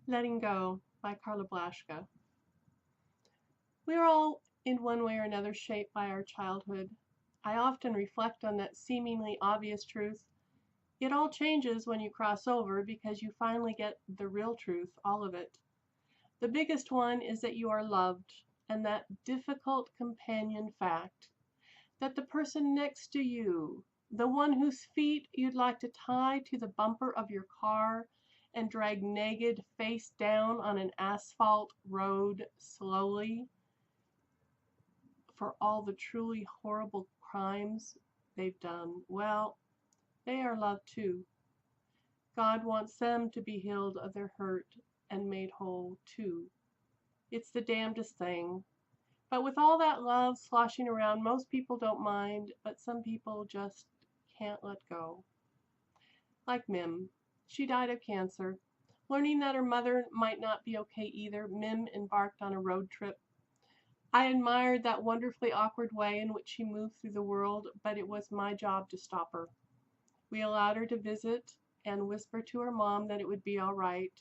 Letting Go by Carla Blaschka. We are all, in one way or another, shaped by our childhood. I often reflect on that seemingly obvious truth. It all changes when you cross over because you finally get the real truth, all of it. The biggest one is that you are loved, and that difficult companion fact that the person next to you, the one whose feet you'd like to tie to the bumper of your car and drag naked face down on an asphalt road slowly for all the truly horrible crimes they've done, well, they are loved too. God wants them to be healed of their hurt and made whole too. It's the damnedest thing. But with all that love sloshing around, most people don't mind, but some people just can't let go. Like Mim. She died of cancer. Learning that her mother might not be okay either, Mim embarked on a road trip. I admired that wonderfully awkward way in which she moved through the world, but it was my job to stop her. We allowed her to visit and whisper to her mom that it would be all right,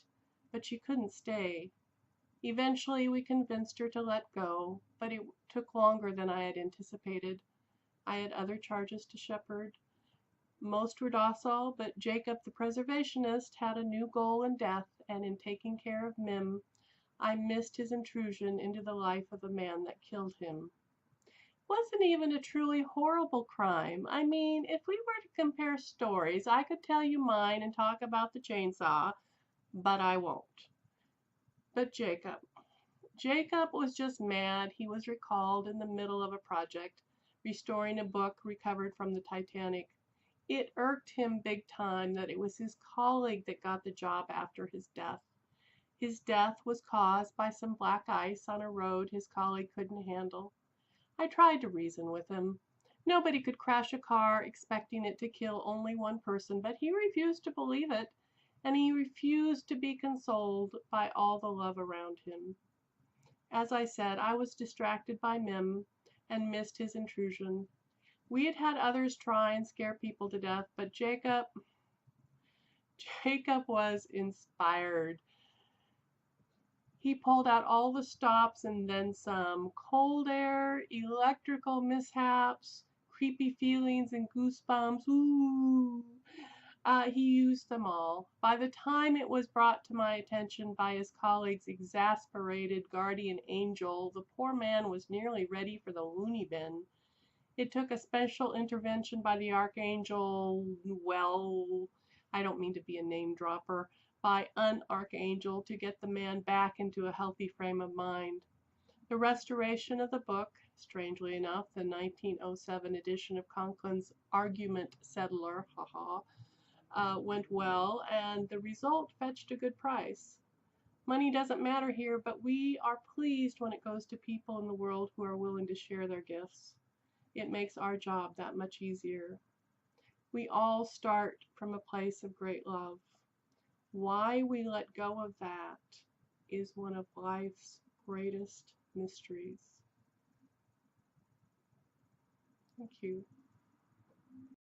but she couldn't stay. Eventually, we convinced her to let go, but it took longer than I had anticipated. I had other charges to shepherd. Most were docile, but Jacob the preservationist had a new goal in death, and in taking care of Mim, I missed his intrusion into the life of the man that killed him. Wasn't even a truly horrible crime. I mean, if we were to compare stories, I could tell you mine and talk about the chainsaw, but I won't. But Jacob was just mad. He was recalled in the middle of a project, restoring a book recovered from the Titanic. It irked him big time that it was his colleague that got the job after his death. His death was caused by some black ice on a road his colleague couldn't handle. I tried to reason with him. Nobody could crash a car expecting it to kill only one person, but he refused to believe it, and he refused to be consoled by all the love around him. As I said, I was distracted by Mim and missed his intrusion. We had had others try and scare people to death, but Jacob was inspired. He pulled out all the stops and then some. Cold air, electrical mishaps, creepy feelings and goosebumps. Ooh. He used them all. By the time it was brought to my attention by his colleague's exasperated guardian angel, the poor man was nearly ready for the loony bin. It took a special intervention by the archangel, well, I don't mean to be a name dropper, by an archangel to get the man back into a healthy frame of mind. The restoration of the book, strangely enough, the 1907 edition of Conklin's Argument Settler, went well, and the result fetched a good price. Money doesn't matter here, but we are pleased when it goes to people in the world who are willing to share their gifts. It makes our job that much easier. We all start from a place of great love. Why we let go of that is one of life's greatest mysteries. Thank you.